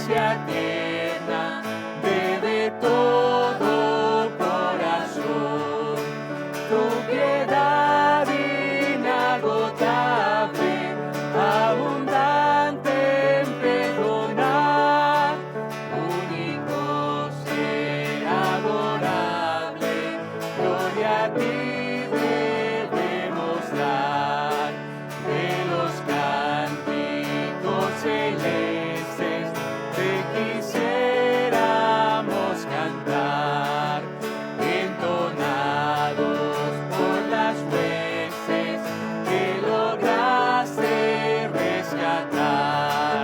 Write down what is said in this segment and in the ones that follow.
gracia tierna debe todo corazón. Tu piedad inagotable, abundante en perdonar, único ser adorable, gloria a ti debemos dar. De los cánticos celestes te quisiéramos cantar, entonados por las huestes que lograste rescatar.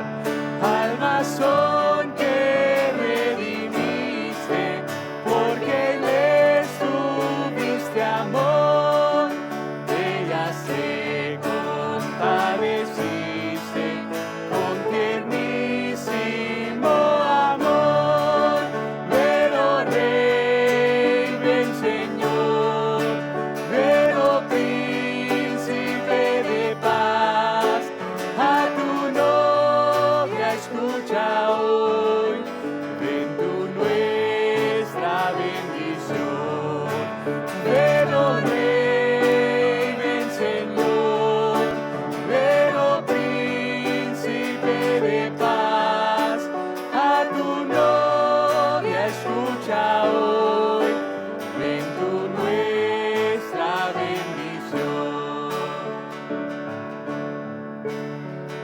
Almas son que redimiste, porque les tuviste amor, de ellas te compadeciste con tiernísimo amor. Ven, oh Rey, ven Señor, ven, oh Príncipe de paz, a tu novia escucha hoy, ven tu nuestra bendición. Ven, oh Rey, ven Señor, ven, oh Príncipe de paz, a tu novia escucha hoy, ven tu nuestra bendición.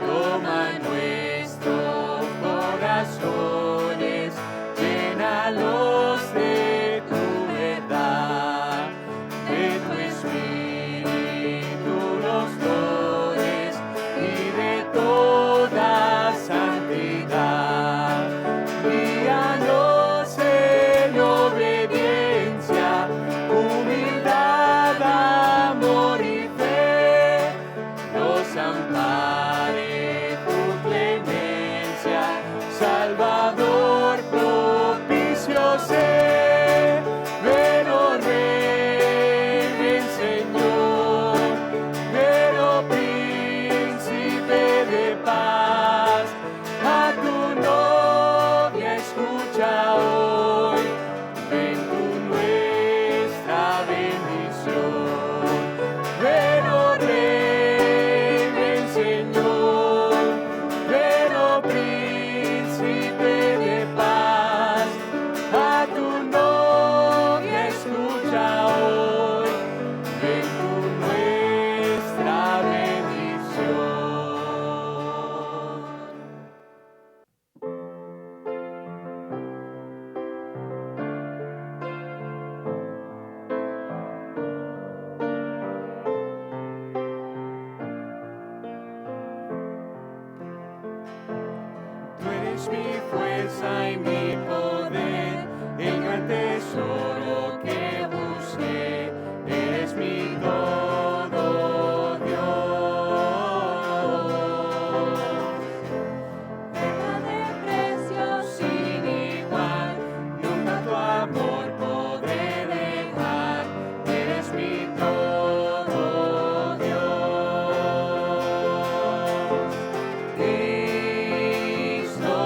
Toma nuestros corazones, llénalos de tu verdad, de tu espíritu los dones y de toda santidad. Guíanos en obediencia, humildad, amor y fe, nos ampare tu clemencia, Salvador propicio sé. Ven, oh Rey, ven Señor, ven, oh Príncipe de paz, a tu novia escucha hoy, ven tu nuestra bendición. Ven, oh Rey, ven Señor, ven, oh Príncipe de paz, a tu novia escucha hoy, ven tu nuestra bendición. Tú eres mi fuerza y mi poder, el gran tesoro que busqué, eres mi todo, Dios. Llena de precios sin igual, nunca tu amor podré dejar, eres mi todo, Dios. Cristo,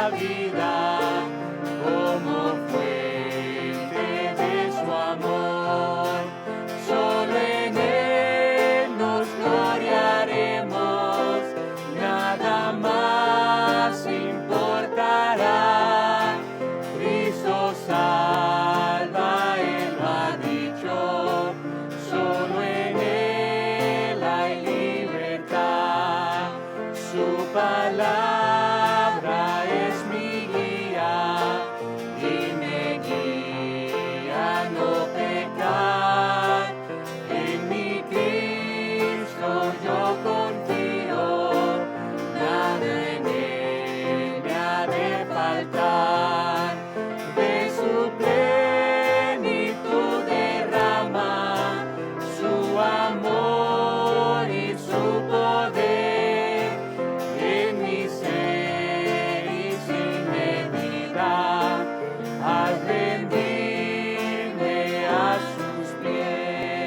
la vida como fuente de su amor. Solo en Él nos gloriaremos, nada más importará. Cristo salva, Él lo ha dicho, solo en Él hay libertad. Su palabra es mi guía y me guía a no pecar. En mi Cristo yo confío, nada en Él me ha de faltar. De su plenitud derrama su amor y su poder en mi ser y sin medida, al rendirme a sus pies.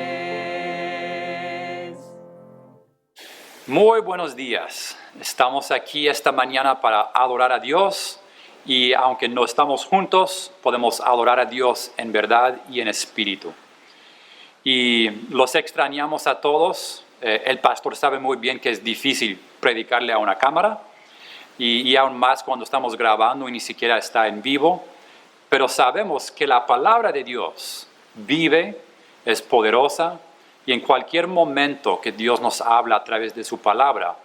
Muy buenos días. Estamos aquí esta mañana para adorar a Dios y aunque no estamos juntos, podemos adorar a Dios en verdad y en espíritu. Y los extrañamos a todos. El pastor sabe muy bien que es difícil predicarle a una cámara y aún más cuando estamos grabando y ni siquiera está en vivo. Pero sabemos que la palabra de Dios vive, es poderosa y en cualquier momento que Dios nos habla a través de su palabra,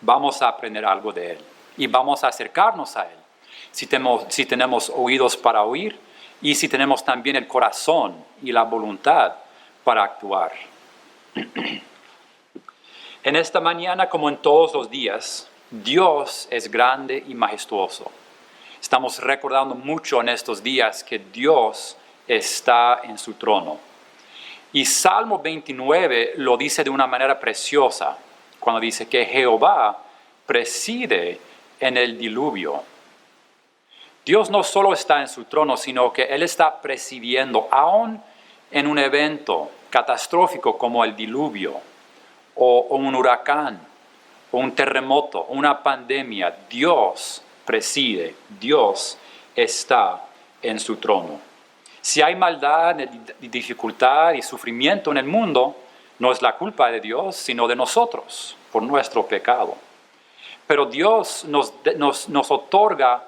vamos a aprender algo de Él y vamos a acercarnos a Él. Si tenemos oídos para oír y si tenemos también el corazón y la voluntad para actuar. En esta mañana, como en todos los días, Dios es grande y majestuoso. Estamos recordando mucho en estos días que Dios está en su trono. Y Salmo 29 lo dice de una manera preciosa, cuando dice que Jehová preside en el diluvio. Dios no solo está en su trono, sino que Él está presidiendo, aún en un evento catastrófico como el diluvio, o un huracán, o un terremoto, una pandemia. Dios preside, Dios está en su trono. Si hay maldad, dificultad y sufrimiento en el mundo, no es la culpa de Dios, sino de nosotros, por nuestro pecado. Pero Dios nos otorga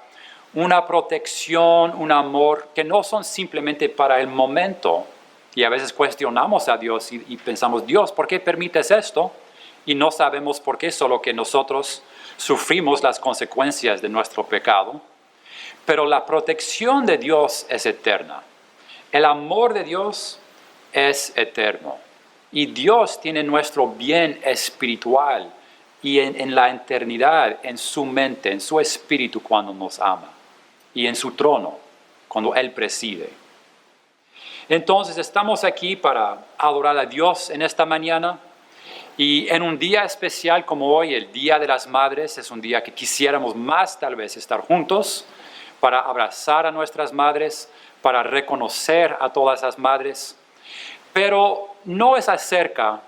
una protección, un amor, que no son simplemente para el momento. Y a veces cuestionamos a Dios y pensamos, Dios, ¿por qué permites esto? Y no sabemos por qué, solo que nosotros sufrimos las consecuencias de nuestro pecado. Pero la protección de Dios es eterna. El amor de Dios es eterno. Y Dios tiene nuestro bien espiritual y en la eternidad, en su mente, en su espíritu cuando nos ama. Y en su trono, cuando Él preside. Entonces estamos aquí para adorar a Dios en esta mañana. Y en un día especial como hoy, el Día de las Madres, es un día que quisiéramos más tal vez estar juntos para abrazar a nuestras madres, para reconocer a todas las madres. Pero no es acerca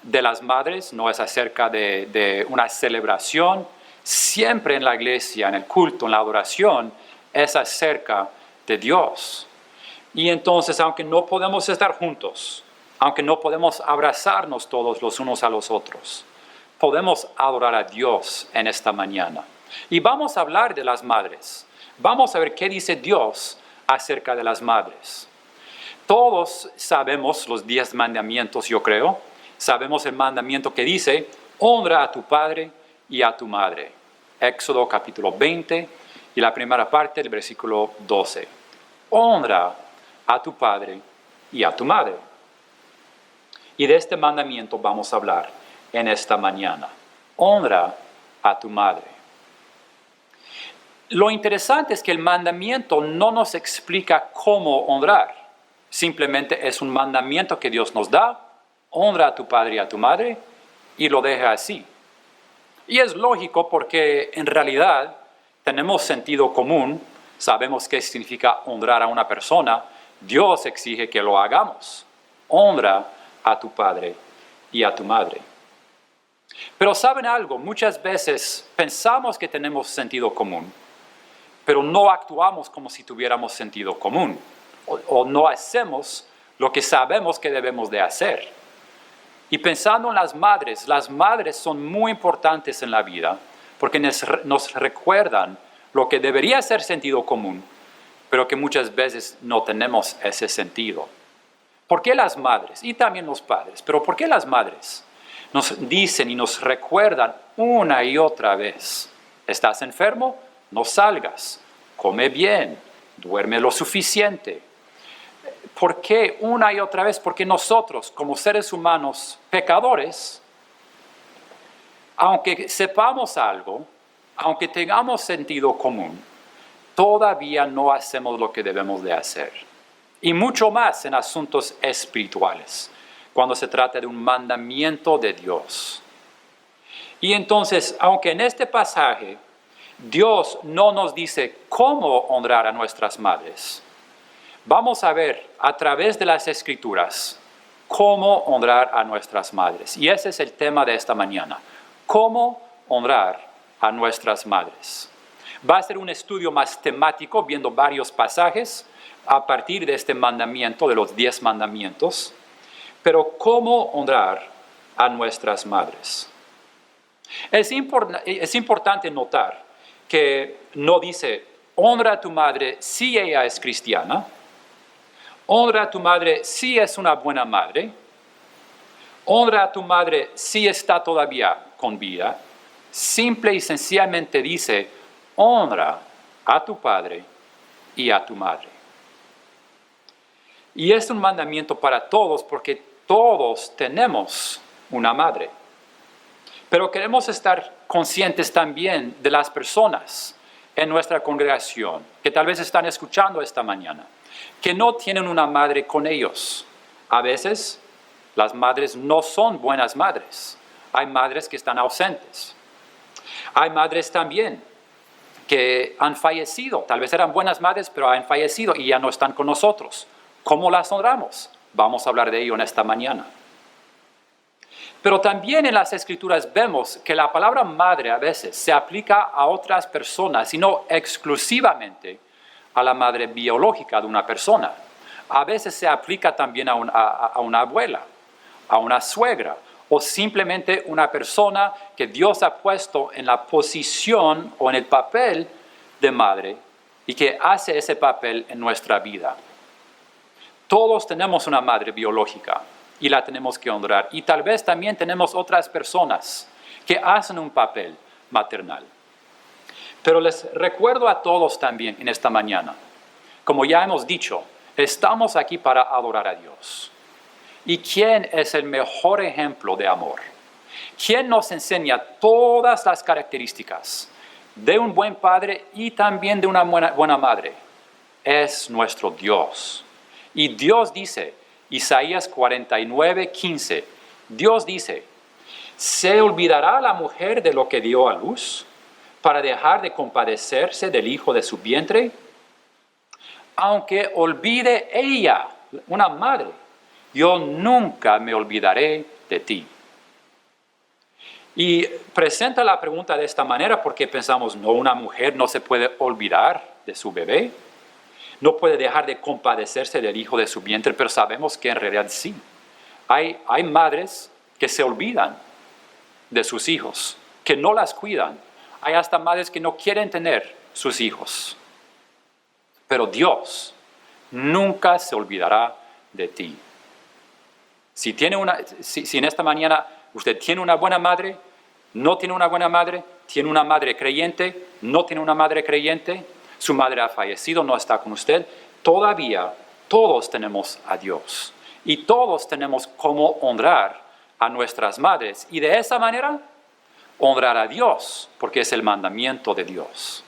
de las madres, no es acerca de una celebración. Siempre en la iglesia, en el culto, en la adoración, es acerca de Dios. Y entonces, aunque no podemos estar juntos, aunque no podemos abrazarnos todos los unos a los otros, podemos adorar a Dios en esta mañana. Y vamos a hablar de las madres. Vamos a ver qué dice Dios acerca de las madres. Todos sabemos los 10 mandamientos, yo creo. Sabemos el mandamiento que dice, honra a tu padre y a tu madre. Éxodo capítulo 20 y la primera parte del versículo 12. Honra a tu padre y a tu madre. Y de este mandamiento vamos a hablar en esta mañana. Honra a tu madre. Lo interesante es que el mandamiento no nos explica cómo honrar. Simplemente es un mandamiento que Dios nos da. Honra a tu padre y a tu madre y lo deja así. Y es lógico porque en realidad tenemos sentido común. Sabemos qué significa honrar a una persona. Dios exige que lo hagamos. Honra a tu padre y a tu madre. Pero ¿saben algo? Muchas veces pensamos que tenemos sentido común, pero no actuamos como si tuviéramos sentido común, o no hacemos lo que sabemos que debemos de hacer. Y pensando en las madres son muy importantes en la vida porque nos recuerdan lo que debería ser sentido común, pero que muchas veces no tenemos ese sentido. ¿Por qué las madres? Y también los padres, pero ¿por qué las madres nos dicen y nos recuerdan una y otra vez? ¿Estás enfermo? No salgas. Come bien. Duerme lo suficiente. ¿Por qué una y otra vez? Porque nosotros, como seres humanos pecadores, aunque sepamos algo, aunque tengamos sentido común, todavía no hacemos lo que debemos de hacer. Y mucho más en asuntos espirituales, cuando se trata de un mandamiento de Dios. Y entonces, aunque en este pasaje Dios no nos dice cómo honrar a nuestras madres, vamos a ver a través de las Escrituras cómo honrar a nuestras madres. Y ese es el tema de esta mañana. ¿Cómo honrar a nuestras madres? Va a ser un estudio más temático, viendo varios pasajes a partir de este mandamiento, de los 10 mandamientos. Pero ¿cómo honrar a nuestras madres? Es importante notar que no dice, honra a tu madre si ella es cristiana, honra a tu madre si es una buena madre, honra a tu madre si está todavía con vida. Simple y sencillamente dice, honra a tu padre y a tu madre. Y es un mandamiento para todos porque todos tenemos una madre. Pero queremos estar conscientes también de las personas en nuestra congregación que tal vez están escuchando esta mañana, que no tienen una madre con ellos. A veces las madres no son buenas madres. Hay madres que están ausentes. Hay madres también que han fallecido. Tal vez eran buenas madres, pero han fallecido y ya no están con nosotros. ¿Cómo las honramos? Vamos a hablar de ello en esta mañana. Pero también en las Escrituras vemos que la palabra madre a veces se aplica a otras personas y no exclusivamente a la madre biológica de una persona. A veces se aplica también a una abuela, a una suegra o simplemente una persona que Dios ha puesto en la posición o en el papel de madre y que hace ese papel en nuestra vida. Todos tenemos una madre biológica y la tenemos que honrar. Y tal vez también tenemos otras personas que hacen un papel maternal. Pero les recuerdo a todos también en esta mañana, como ya hemos dicho, estamos aquí para adorar a Dios. ¿Y quién es el mejor ejemplo de amor? ¿Quién nos enseña todas las características de un buen padre y también de una buena madre? Es nuestro Dios. Y Dios dice, Isaías 49:15, Dios dice, ¿se olvidará la mujer de lo que dio a luz para dejar de compadecerse del hijo de su vientre? Aunque olvide ella, una madre, yo nunca me olvidaré de ti. Y presenta la pregunta de esta manera porque pensamos, no, una mujer no se puede olvidar de su bebé. No puede dejar de compadecerse del hijo de su vientre, pero sabemos que en realidad sí. Hay madres que se olvidan de sus hijos, que no las cuidan. Hay hasta madres que no quieren tener sus hijos. Pero Dios nunca se olvidará de ti. Si en esta mañana usted tiene una buena madre, no tiene una buena madre, tiene una madre creyente, no tiene una madre creyente, su madre ha fallecido, no está con usted, todavía todos tenemos a Dios. Y todos tenemos cómo honrar a nuestras madres. Y de esa manera, honrar a Dios, porque es el mandamiento de Dios.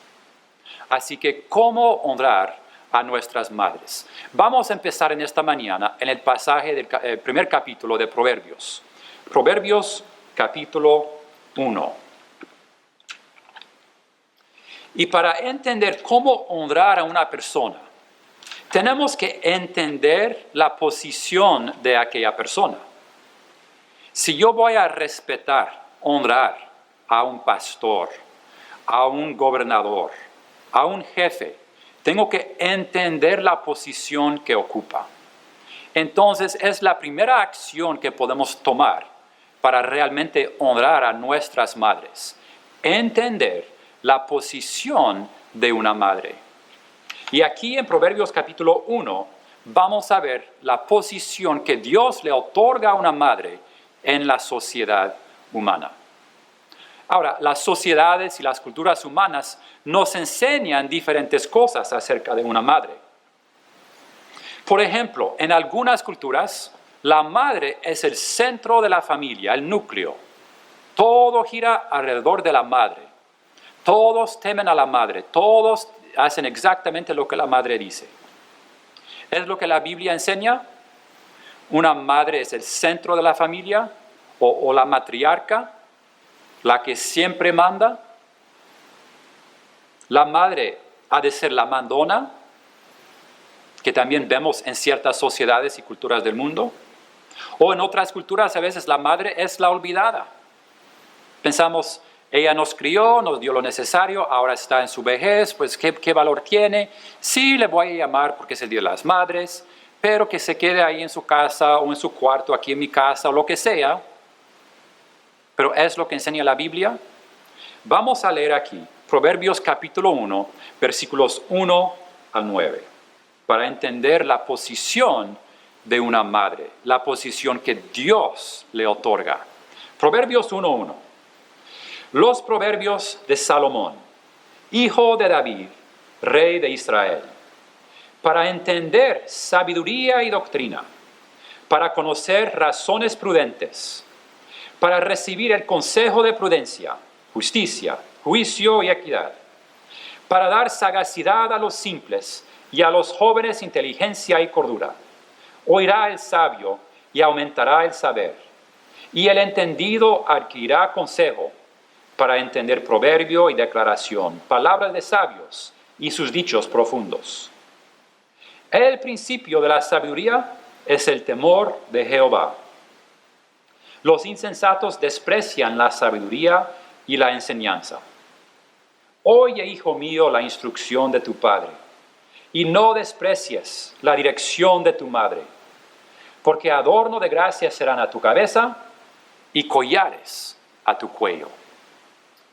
Así que, ¿cómo honrar a nuestras madres? Vamos a empezar en esta mañana en el pasaje del primer capítulo de Proverbios. Proverbios capítulo 1. Y para entender cómo honrar a una persona, tenemos que entender la posición de aquella persona. Si yo voy a respetar, honrar a un pastor, a un gobernador, a un jefe, tengo que entender la posición que ocupa. Entonces es la primera acción que podemos tomar para realmente honrar a nuestras madres. Entender la posición de una madre. Y aquí en Proverbios capítulo 1 vamos a ver la posición que Dios le otorga a una madre en la sociedad humana. Ahora, las sociedades y las culturas humanas nos enseñan diferentes cosas acerca de una madre. Por ejemplo, en algunas culturas, la madre es el centro de la familia, el núcleo. Todo gira alrededor de la madre. Todos temen a la madre, todos hacen exactamente lo que la madre dice. ¿Es lo que la Biblia enseña? ¿Una madre es el centro de la familia o la matriarca, la que siempre manda? ¿La madre ha de ser la mandona, que también vemos en ciertas sociedades y culturas del mundo? O en otras culturas a veces la madre es la olvidada. Pensamos, ella nos crió, nos dio lo necesario, ahora está en su vejez, pues ¿qué valor tiene? Sí, le voy a llamar porque es el Día de las Madres, pero que se quede ahí en su casa o en su cuarto, aquí en mi casa o lo que sea. Pero ¿es lo que enseña la Biblia? Vamos a leer aquí Proverbios capítulo 1, versículos 1 al 9, para entender la posición de una madre, la posición que Dios le otorga. Proverbios 1:1. Los proverbios de Salomón, hijo de David, rey de Israel, para entender sabiduría y doctrina, para conocer razones prudentes, para recibir el consejo de prudencia, justicia, juicio y equidad, para dar sagacidad a los simples y a los jóvenes inteligencia y cordura. Oirá el sabio y aumentará el saber, y el entendido adquirirá consejo para entender proverbio y declaración, palabras de sabios y sus dichos profundos. El principio de la sabiduría es el temor de Jehová. Los insensatos desprecian la sabiduría y la enseñanza. Oye, hijo mío, la instrucción de tu padre, y no desprecies la dirección de tu madre, porque adorno de gracia serán a tu cabeza y collares a tu cuello.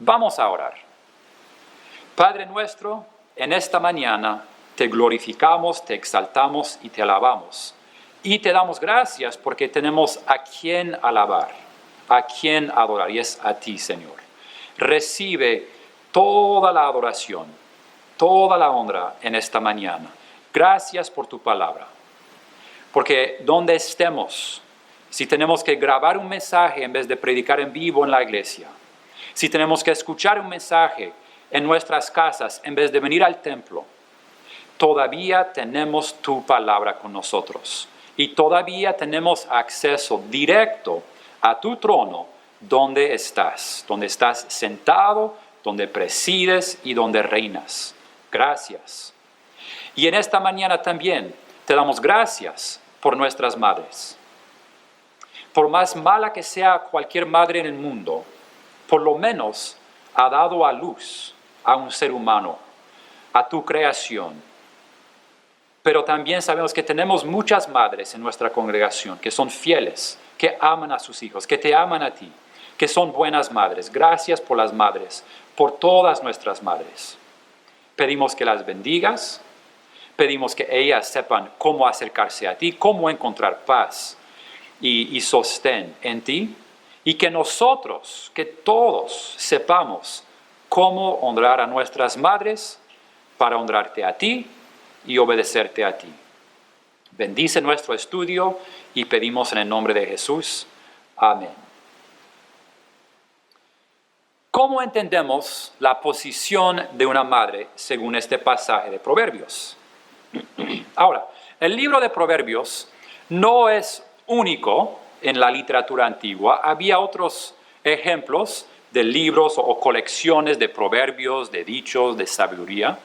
Vamos a orar. Padre nuestro, en esta mañana te glorificamos, te exaltamos y te alabamos. Y te damos gracias porque tenemos a quien alabar, a quien adorar, y es a ti, Señor. Recibe toda la adoración, toda la honra en esta mañana. Gracias por tu palabra. Porque donde estemos, si tenemos que grabar un mensaje en vez de predicar en vivo en la iglesia, si tenemos que escuchar un mensaje en nuestras casas en vez de venir al templo, todavía tenemos tu palabra con nosotros. Y todavía tenemos acceso directo a tu trono donde estás sentado, donde presides y donde reinas. Gracias. Y en esta mañana también te damos gracias por nuestras madres. Por más mala que sea cualquier madre en el mundo, por lo menos ha dado a luz a un ser humano, a tu creación. Pero también sabemos que tenemos muchas madres en nuestra congregación que son fieles, que aman a sus hijos, que te aman a ti, que son buenas madres. Gracias por las madres, por todas nuestras madres. Pedimos que las bendigas, pedimos que ellas sepan cómo acercarse a ti, cómo encontrar paz y sostén en ti, y que nosotros, que todos sepamos cómo honrar a nuestras madres para honrarte a ti y obedecerte a ti. Bendice nuestro estudio y pedimos en el nombre de Jesús. Amén. ¿Cómo entendemos la posición de una madre según este pasaje de Proverbios? Ahora, el libro de Proverbios no es único en la literatura antigua. Había otros ejemplos de libros o colecciones de proverbios, de dichos, de sabiduría.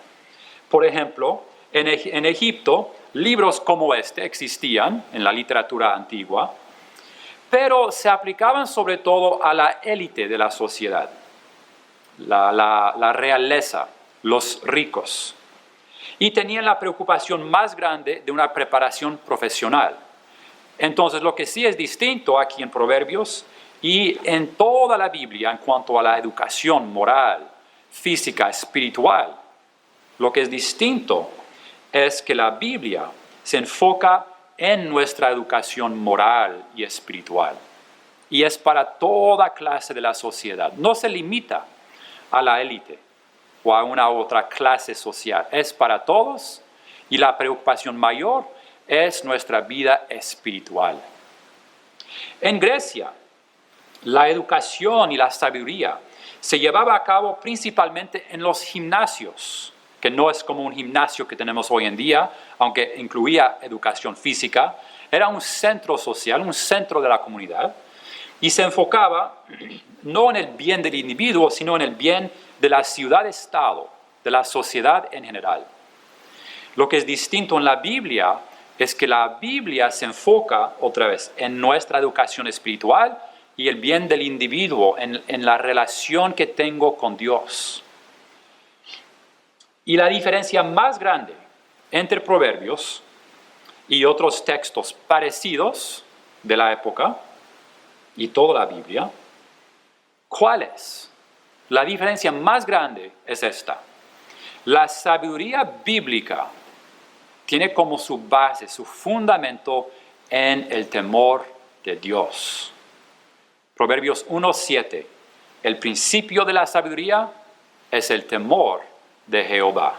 Por ejemplo, en Egipto, libros como este existían en la literatura antigua, pero se aplicaban sobre todo a la élite de la sociedad, la realeza, los ricos. Y tenían la preocupación más grande de una preparación profesional. Entonces, lo que sí es distinto aquí en Proverbios y en toda la Biblia en cuanto a la educación moral, física, espiritual, lo que es distinto es que la Biblia se enfoca en nuestra educación moral y espiritual. Y es para toda clase de la sociedad. No se limita a la élite o a una otra clase social. Es para todos y la preocupación mayor es nuestra vida espiritual. En Grecia, la educación y la sabiduría se llevaba a cabo principalmente en los gimnasios, que no es como un gimnasio que tenemos hoy en día, aunque incluía educación física. Era un centro social, un centro de la comunidad, y se enfocaba no en el bien del individuo, sino en el bien de la ciudad-estado, de la sociedad en general. Lo que es distinto en la Biblia es que la Biblia se enfoca otra vez en nuestra educación espiritual y el bien del individuo, en la relación que tengo con Dios. Y la diferencia más grande entre Proverbios y otros textos parecidos de la época y toda la Biblia, ¿cuál es? La diferencia más grande es esta. La sabiduría bíblica tiene como su base, su fundamento en el temor de Dios. Proverbios 1:7. El principio de la sabiduría es el temor de Jehová.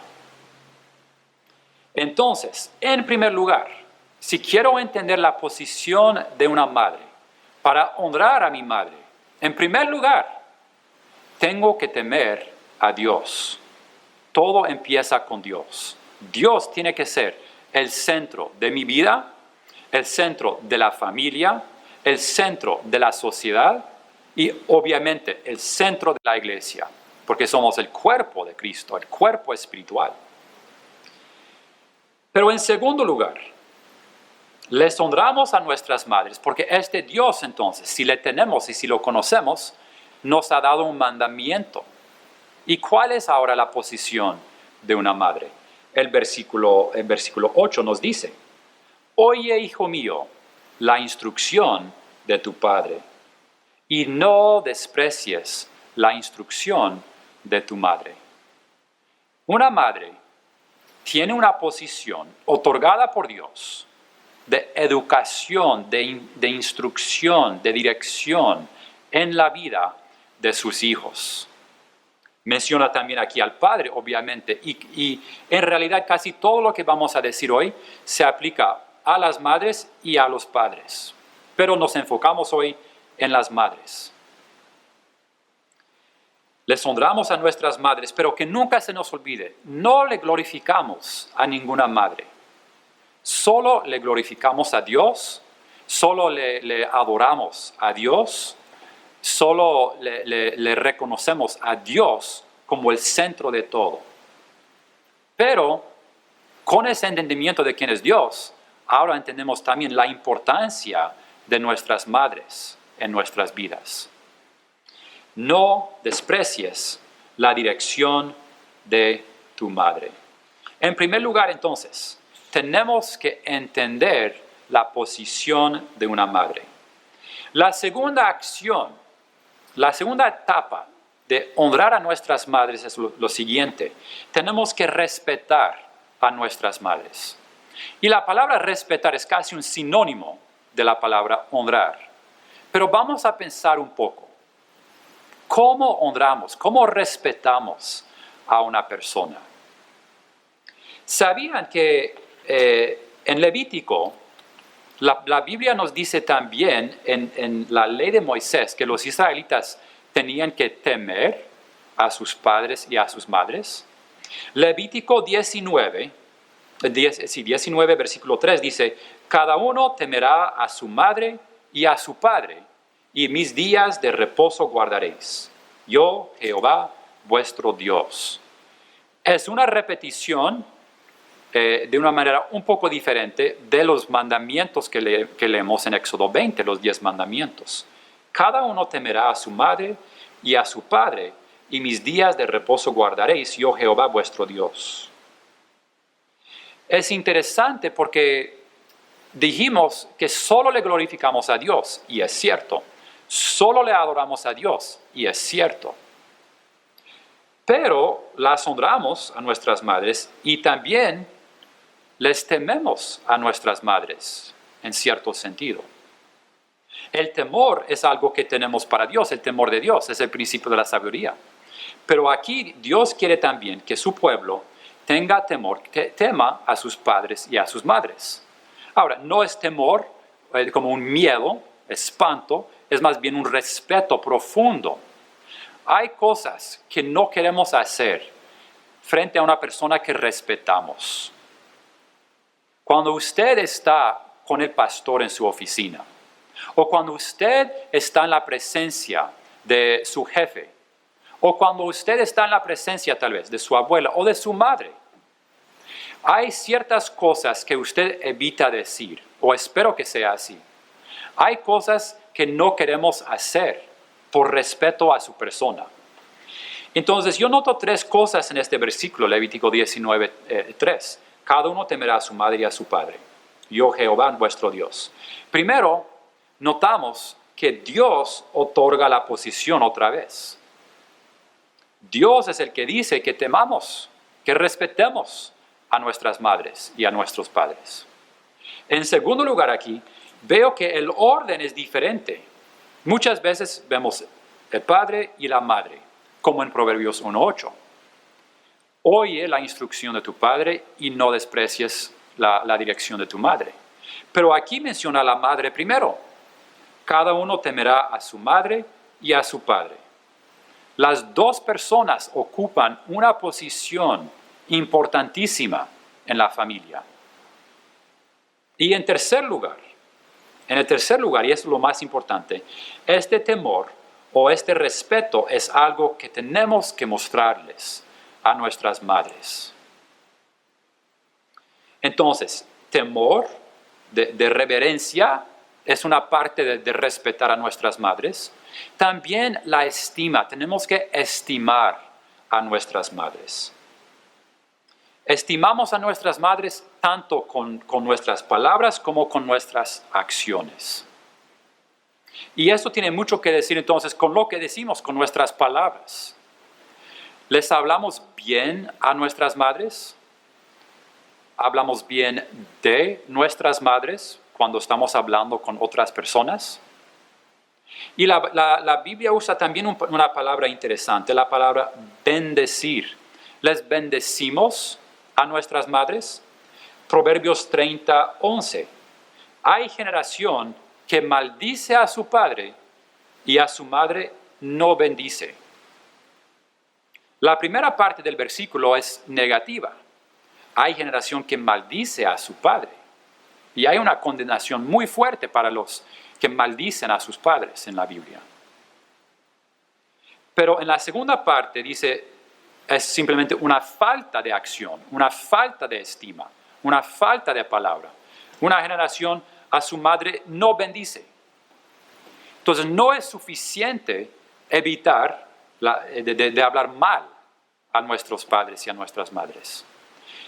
Entonces, en primer lugar, si quiero entender la posición de una madre, para honrar a mi madre, en primer lugar, tengo que temer a Dios. Todo empieza con Dios. Dios tiene que ser el centro de mi vida, el centro de la familia, el centro de la sociedad y obviamente el centro de la iglesia, porque somos el cuerpo de Cristo, el cuerpo espiritual. Pero en segundo lugar, les honramos a nuestras madres, porque este Dios entonces, si le tenemos y si lo conocemos, nos ha dado un mandamiento. ¿Y cuál es ahora la posición de una madre? El versículo 8 nos dice: oye, hijo mío, la instrucción de tu padre, y no desprecies la instrucción de tu madre. Una madre tiene una posición otorgada por Dios de educación, de instrucción, de dirección en la vida de sus hijos. Menciona también aquí al padre, obviamente, y en realidad casi todo lo que vamos a decir hoy se aplica a las madres y a los padres, pero nos enfocamos hoy en las madres. Les honramos a nuestras madres, pero que nunca se nos olvide, no le glorificamos a ninguna madre. Solo le glorificamos a Dios, solo le adoramos a Dios, solo le reconocemos a Dios como el centro de todo. Pero con ese entendimiento de quién es Dios, ahora entendemos también la importancia de nuestras madres en nuestras vidas. No desprecies la dirección de tu madre. En primer lugar, entonces, tenemos que entender la posición de una madre. La segunda acción, la segunda etapa de honrar a nuestras madres es lo siguiente. Tenemos que respetar a nuestras madres. Y la palabra respetar es casi un sinónimo de la palabra honrar. Pero vamos a pensar un poco. ¿Cómo honramos, cómo respetamos a una persona? ¿Sabían que en Levítico, la Biblia nos dice también en la ley de Moisés que los israelitas tenían que temer a sus padres y a sus madres? Levítico 19, versículo 3 dice: cada uno temerá a su madre y a su padre, y mis días de reposo guardaréis. Yo, Jehová, vuestro Dios. Es una repetición de una manera un poco diferente de los mandamientos que leemos en Éxodo 20, los 10 mandamientos. Cada uno temerá a su madre y a su padre, y mis días de reposo guardaréis, yo Jehová vuestro Dios. Es interesante porque dijimos que solo le glorificamos a Dios, y es cierto. Solo le adoramos a Dios, y es cierto. Pero las honramos a nuestras madres y también les tememos a nuestras madres, en cierto sentido. El temor es algo que tenemos para Dios, el temor de Dios es el principio de la sabiduría. Pero aquí Dios quiere también que su pueblo tenga temor, que tema a sus padres y a sus madres. Ahora, no es temor como un miedo, espanto, es más bien un respeto profundo. Hay cosas que no queremos hacer frente a una persona que respetamos. Cuando usted está con el pastor en su oficina, o cuando usted está en la presencia de su jefe, o cuando usted está en la presencia tal vez de su abuela o de su madre, hay ciertas cosas que usted evita decir, o espero que sea así. Hay cosas que no queremos hacer por respeto a su persona. Entonces yo noto tres cosas en este versículo, Levítico 19:3. Cada uno temerá a su madre y a su padre. Yo Jehová vuestro Dios. Primero, notamos que Dios otorga la posición otra vez. Dios es el que dice que temamos, que respetemos a nuestras madres y a nuestros padres. En segundo lugar aquí, veo que el orden es diferente. Muchas veces vemos el padre y la madre, como en Proverbios 1:8. Oye la instrucción de tu padre y no desprecies la dirección de tu madre. Pero aquí menciona a la madre primero. Cada uno temerá a su madre y a su padre. Las dos personas ocupan una posición importantísima en la familia. Y en el tercer lugar, y es lo más importante, este temor o este respeto es algo que tenemos que mostrarles a nuestras madres. Entonces, temor de reverencia es una parte de respetar a nuestras madres. También la estima, tenemos que estimar a nuestras madres. Estimamos a nuestras madres tanto con nuestras palabras como con nuestras acciones. Y esto tiene mucho que decir entonces con lo que decimos, con nuestras palabras. ¿Les hablamos bien a nuestras madres? ¿Hablamos bien de nuestras madres cuando estamos hablando con otras personas? Y la Biblia usa también una palabra interesante, la palabra bendecir. ¿Les bendecimos a nuestras madres? Proverbios 30:11. Hay generación que maldice a su padre y a su madre no bendice. La primera parte del versículo es negativa. Hay generación que maldice a su padre. Y hay una condenación muy fuerte para los que maldicen a sus padres en la Biblia. Pero en la segunda parte dice, es simplemente una falta de acción, una falta de estima, una falta de palabra. Una generación a su madre no bendice. Entonces no es suficiente evitar de hablar mal a nuestros padres y a nuestras madres.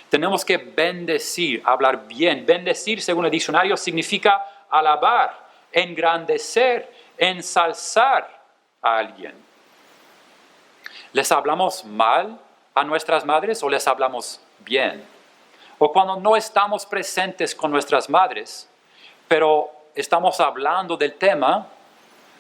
Tenemos que bendecir, hablar bien. Bendecir, según el diccionario, significa alabar, engrandecer, ensalzar a alguien. ¿Les hablamos mal a nuestras madres o les hablamos bien? O cuando no estamos presentes con nuestras madres, pero estamos hablando del tema,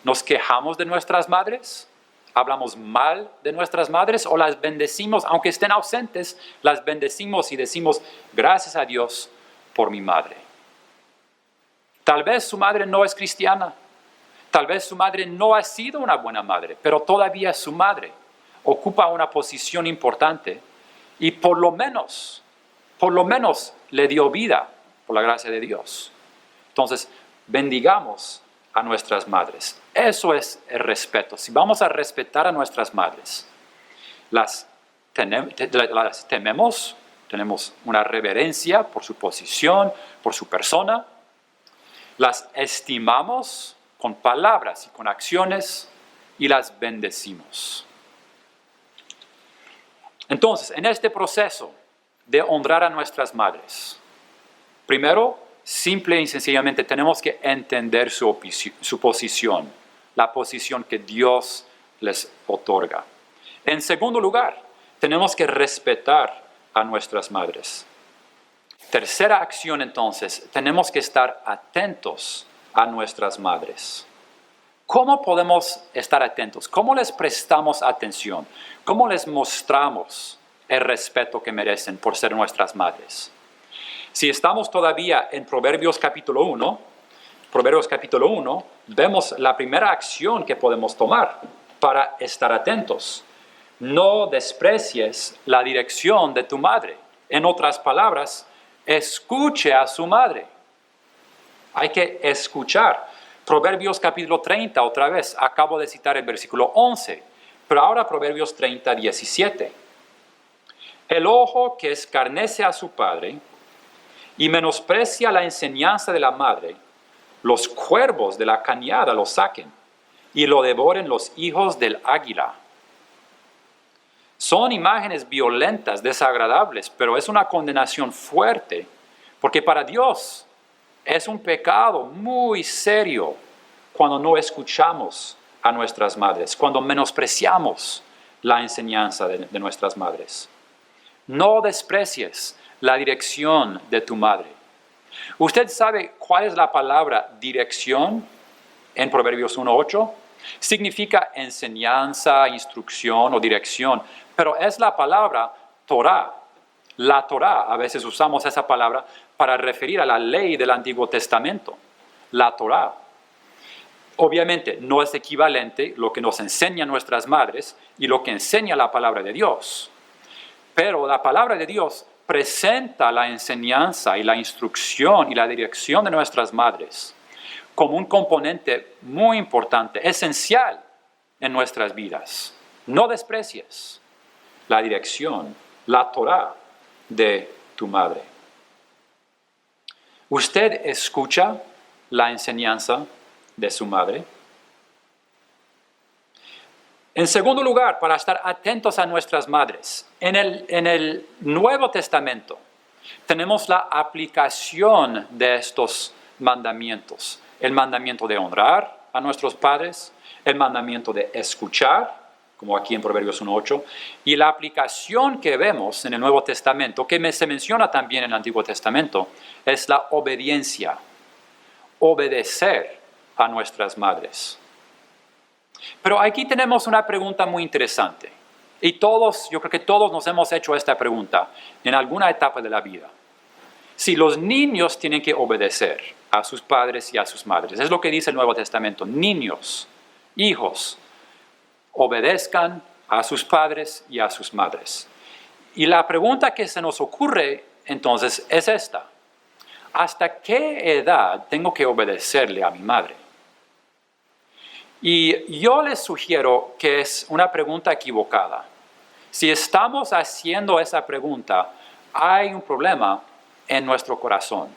¿nos quejamos de nuestras madres? ¿Hablamos mal de nuestras madres o las bendecimos, aunque estén ausentes, las bendecimos y decimos, gracias a Dios por mi madre? Tal vez su madre no es cristiana, tal vez su madre no ha sido una buena madre, pero todavía es su madre, ocupa una posición importante y por lo menos le dio vida por la gracia de Dios. Entonces, bendigamos a nuestras madres. Eso es el respeto. Si vamos a respetar a nuestras madres, las tememos, tenemos una reverencia por su posición, por su persona, las estimamos con palabras y con acciones y las bendecimos. Entonces, en este proceso de honrar a nuestras madres, primero, simple y sencillamente tenemos que entender su posición, la posición que Dios les otorga. En segundo lugar, tenemos que respetar a nuestras madres. Tercera acción entonces, tenemos que estar atentos a nuestras madres. ¿Cómo podemos estar atentos? ¿Cómo les prestamos atención? ¿Cómo les mostramos el respeto que merecen por ser nuestras madres? Si estamos todavía en Proverbios capítulo 1, vemos la primera acción que podemos tomar para estar atentos. No desprecies la dirección de tu madre. En otras palabras, escuche a su madre. Hay que escuchar. Proverbios capítulo 30, otra vez, acabo de citar el versículo 11, pero ahora Proverbios 30, 17. El ojo que escarnece a su padre y menosprecia la enseñanza de la madre, los cuervos de la cañada lo saquen y lo devoren los hijos del águila. Son imágenes violentas, desagradables, pero es una condenación fuerte, porque para Dios es un pecado muy serio cuando no escuchamos a nuestras madres, cuando menospreciamos la enseñanza de nuestras madres. No desprecies la dirección de tu madre. ¿Usted sabe cuál es la palabra dirección en Proverbios 1:8? Significa enseñanza, instrucción o dirección, pero es la palabra Torah. La Torah, a veces usamos esa palabra para referir a la ley del Antiguo Testamento, la Torah. Obviamente no es equivalente lo que nos enseñan nuestras madres y lo que enseña la palabra de Dios. Pero la palabra de Dios presenta la enseñanza y la instrucción y la dirección de nuestras madres como un componente muy importante, esencial en nuestras vidas. No desprecies la dirección, la Torah de tu madre. ¿Usted escucha la enseñanza de su madre? En segundo lugar, para estar atentos a nuestras madres, en el Nuevo Testamento tenemos la aplicación de estos mandamientos. El mandamiento de honrar a nuestros padres, el mandamiento de escuchar, como aquí en Proverbios 1:8, y la aplicación que vemos en el Nuevo Testamento, que se menciona también en el Antiguo Testamento, es la obediencia, obedecer a nuestras madres. Pero aquí tenemos una pregunta muy interesante, y yo creo que todos nos hemos hecho esta pregunta en alguna etapa de la vida. Si los niños tienen que obedecer a sus padres y a sus madres, es lo que dice el Nuevo Testamento, niños, hijos, obedezcan a sus padres y a sus madres. Y la pregunta que se nos ocurre entonces es esta: ¿hasta qué edad tengo que obedecerle a mi madre? Y yo les sugiero que es una pregunta equivocada. Si estamos haciendo esa pregunta, hay un problema en nuestro corazón.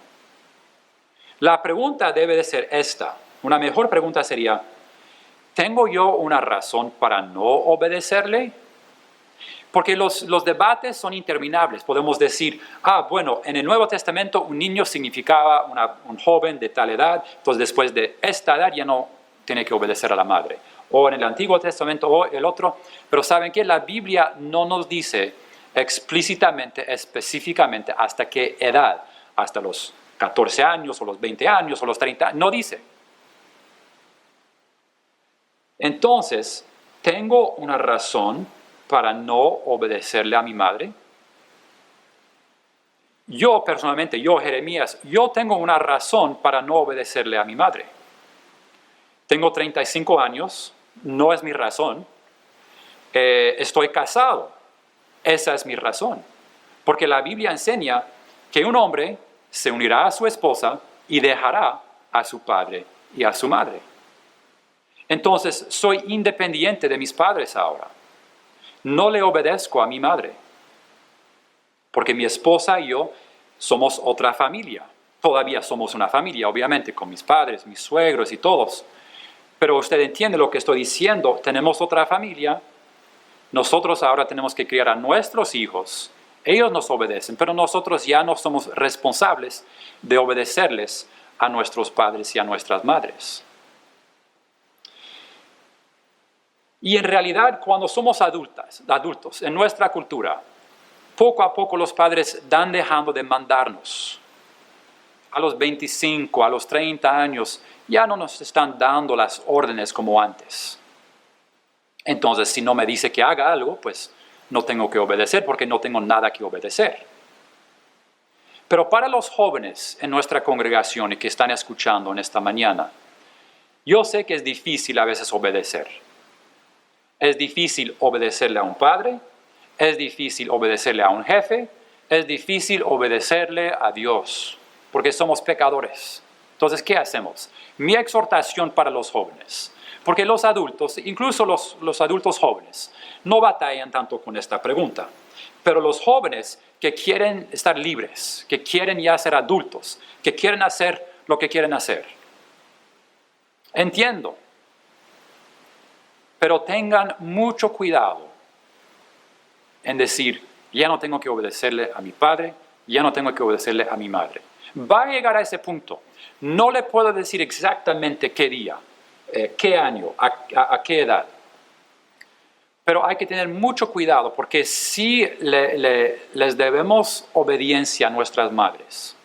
La pregunta debe de ser esta. Una mejor pregunta sería: ¿tengo yo una razón para no obedecerle? Porque los debates son interminables. Podemos decir, bueno, en el Nuevo Testamento un niño significaba un joven de tal edad, entonces después de esta edad ya no tiene que obedecer a la madre. O en el Antiguo Testamento o el otro. Pero ¿saben qué? La Biblia no nos dice explícitamente, específicamente hasta qué edad, hasta los 14 años o los 20 años o los 30 años, no dice. Entonces, ¿tengo una razón para no obedecerle a mi madre? Yo personalmente, Jeremías, yo tengo una razón para no obedecerle a mi madre. Tengo 35 años, no es mi razón. Estoy casado, esa es mi razón. Porque la Biblia enseña que un hombre se unirá a su esposa y dejará a su padre y a su madre. Entonces, soy independiente de mis padres ahora. No le obedezco a mi madre, porque mi esposa y yo somos otra familia. Todavía somos una familia, obviamente, con mis padres, mis suegros y todos. Pero usted entiende lo que estoy diciendo. Tenemos otra familia Nosotros ahora tenemos que criar a nuestros hijos. Ellos nos obedecen, pero nosotros ya no somos responsables de obedecerles a nuestros padres y a nuestras madres. Y en realidad, cuando somos adultos en nuestra cultura, poco a poco los padres dan dejando de mandarnos. A los 25, a los 30 años, ya no nos están dando las órdenes como antes. Entonces, si no me dice que haga algo, pues no tengo que obedecer porque no tengo nada que obedecer. Pero para los jóvenes en nuestra congregación y que están escuchando en esta mañana, yo sé que es difícil a veces obedecer. Es difícil obedecerle a un padre, es difícil obedecerle a un jefe, es difícil obedecerle a Dios, porque somos pecadores. Entonces, ¿qué hacemos? Mi exhortación para los jóvenes, porque los adultos, incluso los adultos jóvenes, no batallan tanto con esta pregunta, pero los jóvenes que quieren estar libres, que quieren ya ser adultos, que quieren hacer lo que quieren hacer. Entiendo. Pero tengan mucho cuidado en decir, ya no tengo que obedecerle a mi padre, ya no tengo que obedecerle a mi madre. Va a llegar a ese punto. No le puedo decir exactamente qué día, qué año, a qué edad. Pero hay que tener mucho cuidado porque si les debemos obediencia a nuestras madres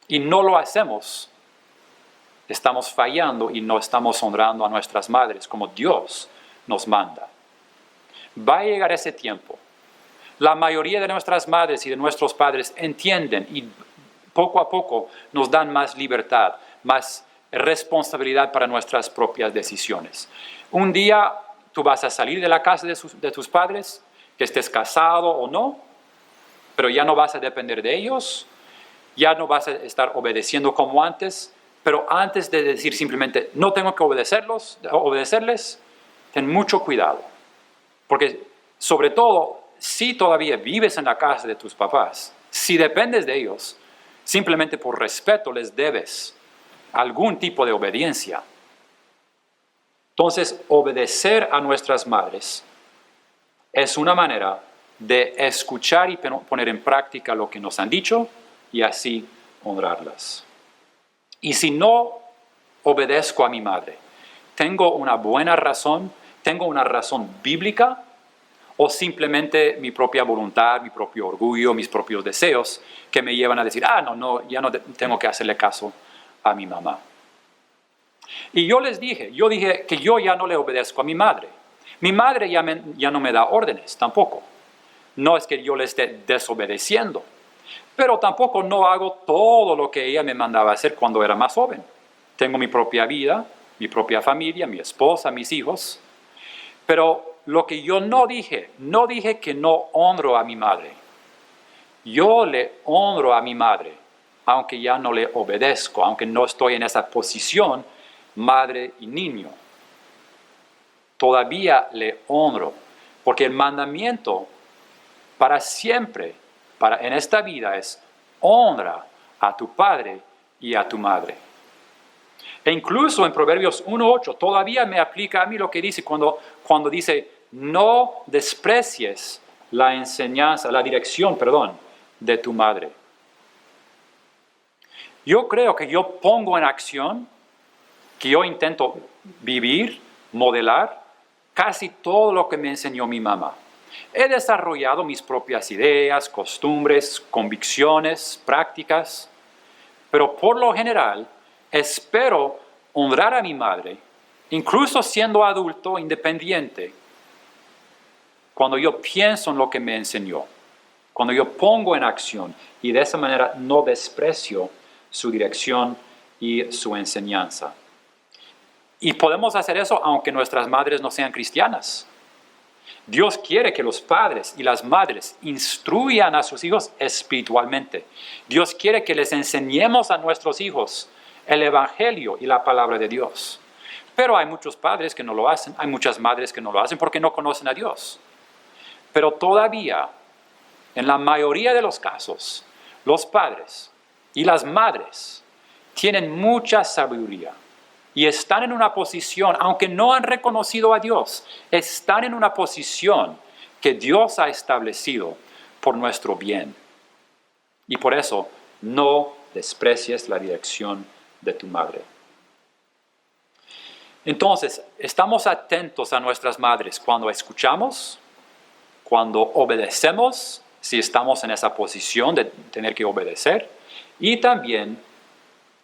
y no lo hacemos, estamos fallando y no estamos honrando a nuestras madres como Dios nos manda. Va a llegar ese tiempo. La mayoría de nuestras madres y de nuestros padres entienden y poco a poco nos dan más libertad, más responsabilidad para nuestras propias decisiones. Un día tú vas a salir de la casa de tus padres, que estés casado o no, pero ya no vas a depender de ellos, ya no vas a estar obedeciendo como antes. Pero antes de decir simplemente, no tengo que obedecerles, ten mucho cuidado. Porque sobre todo, si todavía vives en la casa de tus papás, si dependes de ellos, simplemente por respeto les debes algún tipo de obediencia. Entonces, obedecer a nuestras madres es una manera de escuchar y poner en práctica lo que nos han dicho y así honrarlas. Y si no obedezco a mi madre, ¿tengo una buena razón? ¿Tengo una razón bíblica? ¿O simplemente mi propia voluntad, mi propio orgullo, mis propios deseos que me llevan a decir, ya no tengo que hacerle caso a mi mamá? Y yo dije que yo ya no le obedezco a mi madre. Mi madre ya no me da órdenes tampoco. No es que yo le esté desobedeciendo. Pero tampoco no hago todo lo que ella me mandaba hacer cuando era más joven. Tengo mi propia vida, mi propia familia, mi esposa, mis hijos. Pero lo que yo no dije que no honro a mi madre. Yo le honro a mi madre, aunque ya no le obedezco, aunque no estoy en esa posición, madre y niño. Todavía le honro, porque el mandamiento para siempre en esta vida es honra a tu padre y a tu madre. E incluso en Proverbios 1:8 todavía me aplica a mí lo que dice cuando dice no desprecies la enseñanza, la dirección, de tu madre. Yo creo que yo pongo en acción, que yo intento vivir, modelar casi todo lo que me enseñó mi mamá. He desarrollado mis propias ideas, costumbres, convicciones, prácticas, pero por lo general espero honrar a mi madre, incluso siendo adulto independiente, cuando yo pienso en lo que me enseñó, cuando yo pongo en acción y de esa manera no desprecio su dirección y su enseñanza. Y podemos hacer eso aunque nuestras madres no sean cristianas. Dios quiere que los padres y las madres instruyan a sus hijos espiritualmente. Dios quiere que les enseñemos a nuestros hijos el Evangelio y la palabra de Dios. Pero hay muchos padres que no lo hacen, hay muchas madres que no lo hacen porque no conocen a Dios. Pero todavía, en la mayoría de los casos, los padres y las madres tienen mucha sabiduría y están en una posición, aunque no han reconocido a Dios, están en una posición que Dios ha establecido por nuestro bien. Y por eso, no desprecies la dirección de tu madre. Entonces, estamos atentos a nuestras madres cuando escuchamos, cuando obedecemos, si estamos en esa posición de tener que obedecer, y también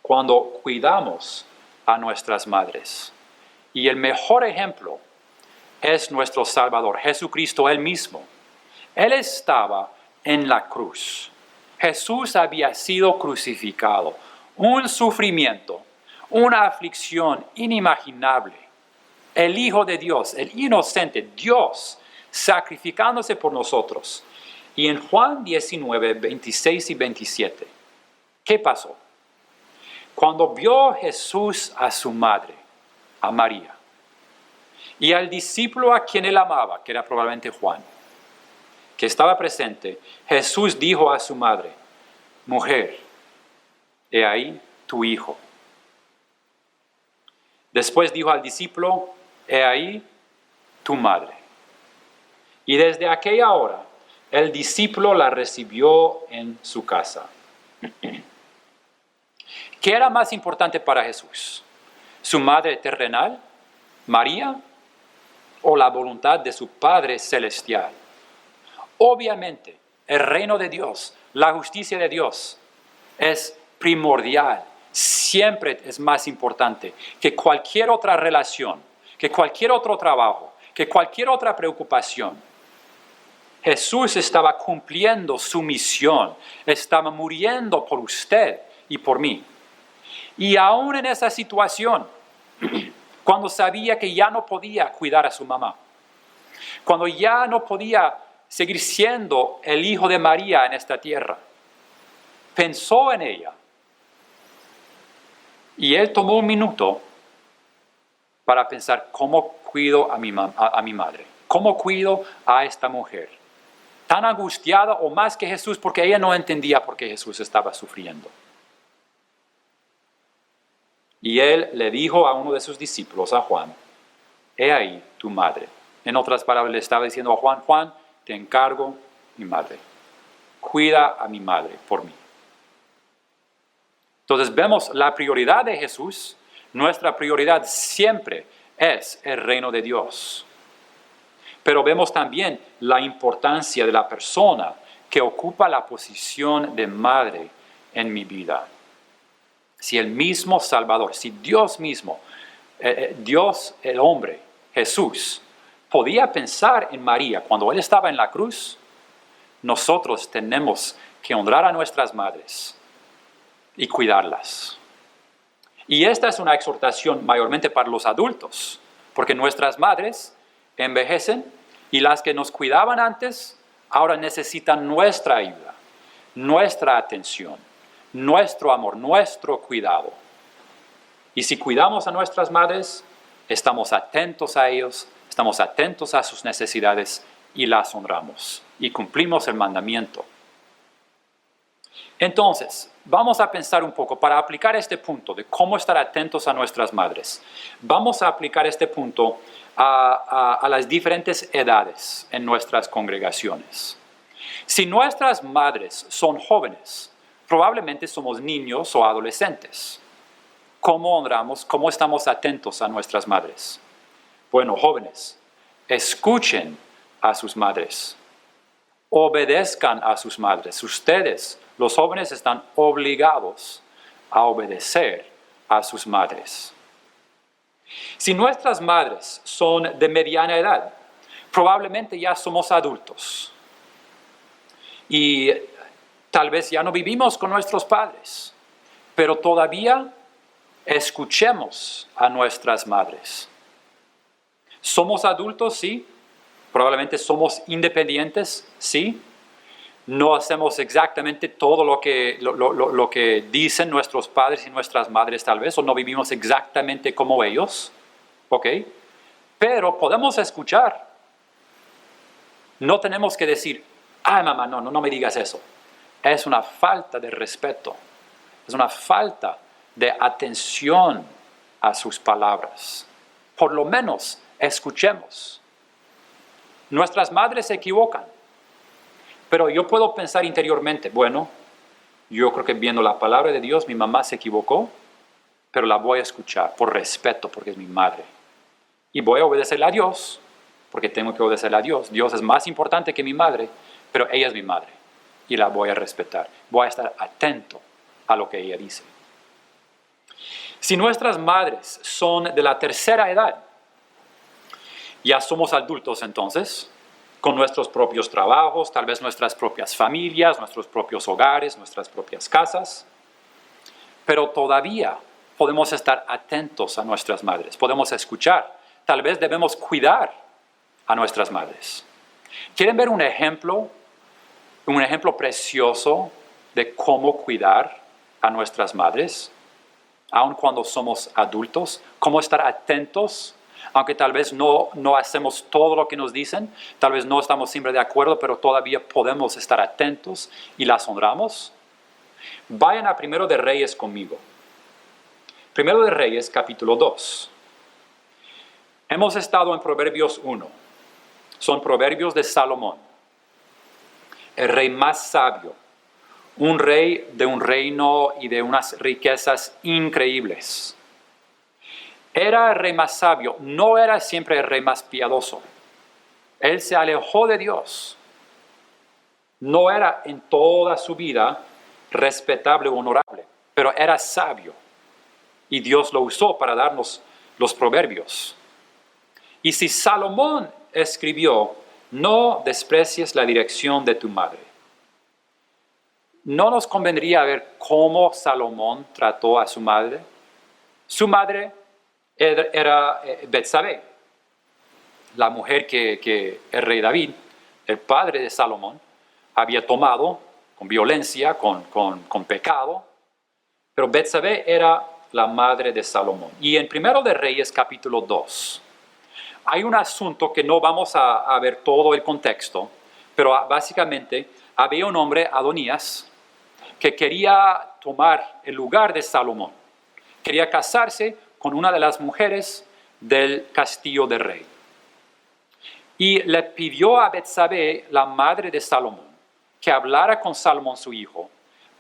cuando cuidamos a nuestras madres. Y el mejor ejemplo es nuestro Salvador, Jesucristo Él mismo. Él estaba en la cruz. Jesús había sido crucificado. Un sufrimiento, una aflicción inimaginable. El Hijo de Dios, el inocente Dios, sacrificándose por nosotros. Y en Juan 19, 26 y 27, ¿qué pasó? Cuando vio Jesús a su madre, a María, y al discípulo a quien él amaba, que era probablemente Juan, que estaba presente, Jesús dijo a su madre, mujer, he ahí tu hijo. Después dijo al discípulo, he ahí tu madre. Y desde aquella hora, el discípulo la recibió en su casa. ¿Qué era más importante para Jesús? ¿Su madre terrenal, María, o la voluntad de su Padre celestial? Obviamente, el reino de Dios, la justicia de Dios, es primordial. Siempre es más importante que cualquier otra relación, que cualquier otro trabajo, que cualquier otra preocupación. Jesús estaba cumpliendo su misión, estaba muriendo por usted y por mí. Y aún en esa situación, cuando sabía que ya no podía cuidar a su mamá, cuando ya no podía seguir siendo el hijo de María en esta tierra, pensó en ella. Y él tomó un minuto para pensar cómo cuido a mi madre, cómo cuido a esta mujer, tan angustiada o más que Jesús, porque ella no entendía por qué Jesús estaba sufriendo. Y él le dijo a uno de sus discípulos, a Juan, he ahí tu madre. En otras palabras, le estaba diciendo a Juan, Juan, te encargo mi madre. Cuida a mi madre por mí. Entonces vemos la prioridad de Jesús. Nuestra prioridad siempre es el reino de Dios. Pero vemos también la importancia de la persona que ocupa la posición de madre en mi vida. Si el mismo Salvador, si Dios mismo, Dios el hombre, Jesús, podía pensar en María cuando Él estaba en la cruz, nosotros tenemos que honrar a nuestras madres y cuidarlas. Y esta es una exhortación mayormente para los adultos, porque nuestras madres envejecen y las que nos cuidaban antes ahora necesitan nuestra ayuda, nuestra atención, nuestro amor, nuestro cuidado. Y si cuidamos a nuestras madres, estamos atentos a ellos, estamos atentos a sus necesidades y las honramos y cumplimos el mandamiento. Entonces, vamos a pensar un poco para aplicar este punto de cómo estar atentos a nuestras madres. Vamos a aplicar este punto a las diferentes edades en nuestras congregaciones. Si nuestras madres son jóvenes, probablemente somos niños o adolescentes. ¿Cómo honramos, cómo estamos atentos a nuestras madres? Bueno, jóvenes, escuchen a sus madres. Obedezcan a sus madres. Ustedes, los jóvenes, están obligados a obedecer a sus madres. Si nuestras madres son de mediana edad, probablemente ya somos adultos. Y tal vez ya no vivimos con nuestros padres, pero todavía escuchemos a nuestras madres. ¿Somos adultos? Sí. Probablemente somos independientes, sí. No hacemos exactamente todo lo que dicen nuestros padres y nuestras madres tal vez, o no vivimos exactamente como ellos, ¿ok? Pero podemos escuchar. No tenemos que decir, ay mamá, no me digas eso. Es una falta de respeto, es una falta de atención a sus palabras. Por lo menos escuchemos. Nuestras madres se equivocan, pero yo puedo pensar interiormente, bueno, yo creo que viendo la palabra de Dios, mi mamá se equivocó, pero la voy a escuchar por respeto, porque es mi madre. Y voy a obedecerle a Dios, porque tengo que obedecerle a Dios. Dios es más importante que mi madre, pero ella es mi madre y la voy a respetar. Voy a estar atento a lo que ella dice. Si nuestras madres son de la tercera edad, ya somos adultos entonces, con nuestros propios trabajos, tal vez nuestras propias familias, nuestros propios hogares, nuestras propias casas, pero todavía podemos estar atentos a nuestras madres, podemos escuchar, tal vez debemos cuidar a nuestras madres. ¿Quieren ver un ejemplo precioso de cómo cuidar a nuestras madres, aun cuando somos adultos? ¿Cómo estar atentos? Aunque tal vez no hacemos todo lo que nos dicen, tal vez no estamos siempre de acuerdo, pero todavía podemos estar atentos y las honramos. Vayan a Primero de Reyes conmigo. Primero de Reyes, capítulo 2. Hemos estado en Proverbios 1. Son proverbios de Salomón, el rey más sabio, un rey de un reino y de unas riquezas increíbles. Era el rey más sabio, no era siempre el rey más piadoso. Él se alejó de Dios. No era en toda su vida respetable o honorable, pero era sabio. Y Dios lo usó para darnos los proverbios. Y si Salomón escribió, no desprecies la dirección de tu madre, ¿no nos convendría ver cómo Salomón trató a su madre? Su madre era Betsabé, la mujer que el rey David, el padre de Salomón, había tomado con violencia, con pecado. Pero Betsabé era la madre de Salomón. Y en Primero de Reyes, capítulo 2, hay un asunto que no vamos a ver todo el contexto, pero básicamente había un hombre, Adonías, que quería tomar el lugar de Salomón. Quería casarse con una de las mujeres del castillo del rey. Y le pidió a Betsabé, la madre de Salomón, que hablara con Salomón su hijo,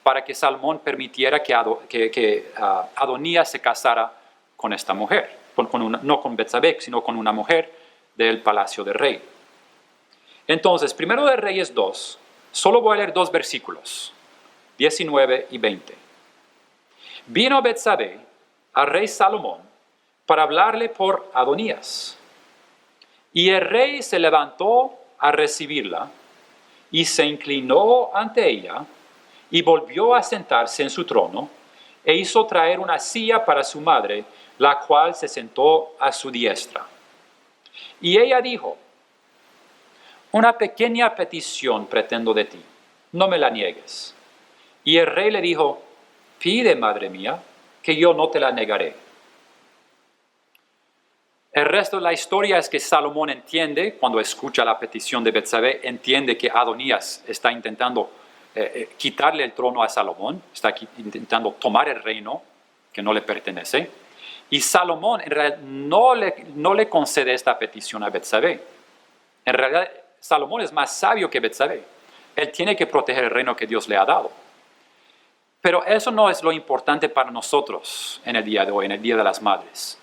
para que Salomón permitiera que Adonías se casara con esta mujer. No con Betsabé, sino con una mujer del palacio del rey. Entonces, Primero de Reyes 2, solo voy a leer 2 versículos, 19 y 20. Vino Betsabé al rey Salomón para hablarle por Adonías. Y el rey se levantó a recibirla y se inclinó ante ella y volvió a sentarse en su trono e hizo traer una silla para su madre, la cual se sentó a su diestra. Y ella dijo, una pequeña petición pretendo de ti, no me la niegues. Y el rey le dijo, pide, madre mía, que yo no te la negaré. El resto de la historia es que Salomón entiende, cuando escucha la petición de Betsabé, entiende que Adonías está intentando quitarle el trono a Salomón, está intentando tomar el reino que no le pertenece. Y Salomón en realidad no le concede esta petición a Betsabé. En realidad Salomón es más sabio que Betsabé. Él tiene que proteger el reino que Dios le ha dado. Pero eso no es lo importante para nosotros en el día de hoy, en el Día de las Madres.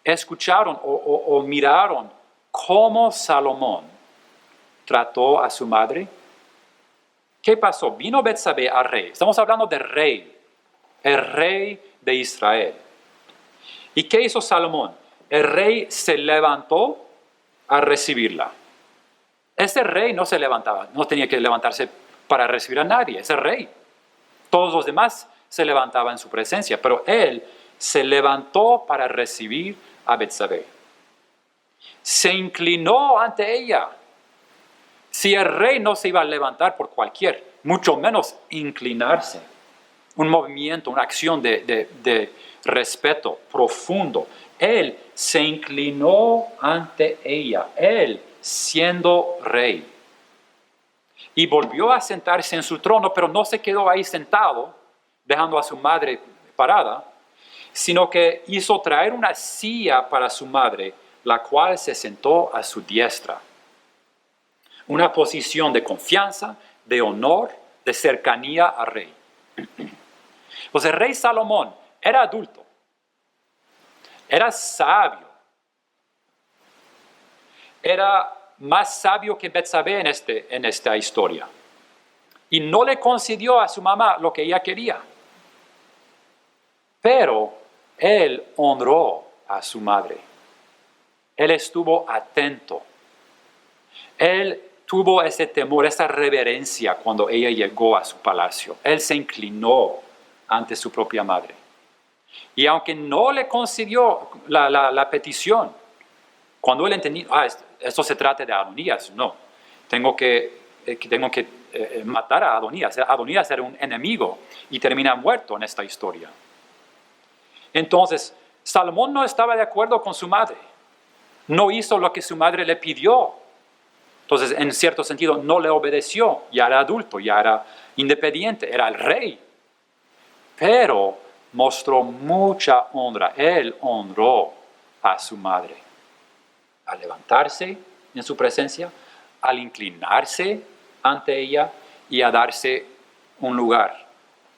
Escucharon o miraron cómo Salomón trató a su madre. ¿Qué pasó? Vino Betsabé al rey. Estamos hablando del rey, el rey de Israel. ¿Y qué hizo Salomón? El rey se levantó a recibirla. Ese rey no se levantaba, no tenía que levantarse para recibir a nadie, ese rey. Todos los demás se levantaban en su presencia, pero él se levantó para recibir a Betsabé. Se inclinó ante ella. Si el rey no se iba a levantar por cualquier, mucho menos inclinarse. Un movimiento, una acción de respeto profundo. Él se inclinó ante ella, él siendo rey. Y volvió a sentarse en su trono, pero no se quedó ahí sentado, dejando a su madre parada. sino que hizo traer una silla para su madre, la cual se sentó a su diestra. Una posición de confianza, de honor, de cercanía al rey. Pues el rey Salomón era adulto, era sabio, era más sabio que Betsabé en esta historia. Y no le concedió a su mamá lo que ella quería. Pero él honró a su madre. Él estuvo atento. Él tuvo ese temor, esa reverencia cuando ella llegó a su palacio. Él se inclinó ante su propia madre. Y aunque no le concedió la petición, cuando él entendió, esto se trata de Adonías, no, tengo que matar a Adonías. Adonías era un enemigo y termina muerto en esta historia. Entonces, Salomón no estaba de acuerdo con su madre. No hizo lo que su madre le pidió. Entonces, en cierto sentido, no le obedeció. Ya era adulto, ya era independiente, era el rey. Pero mostró mucha honra. Él honró a su madre. Al levantarse en su presencia, al inclinarse ante ella y a darse un lugar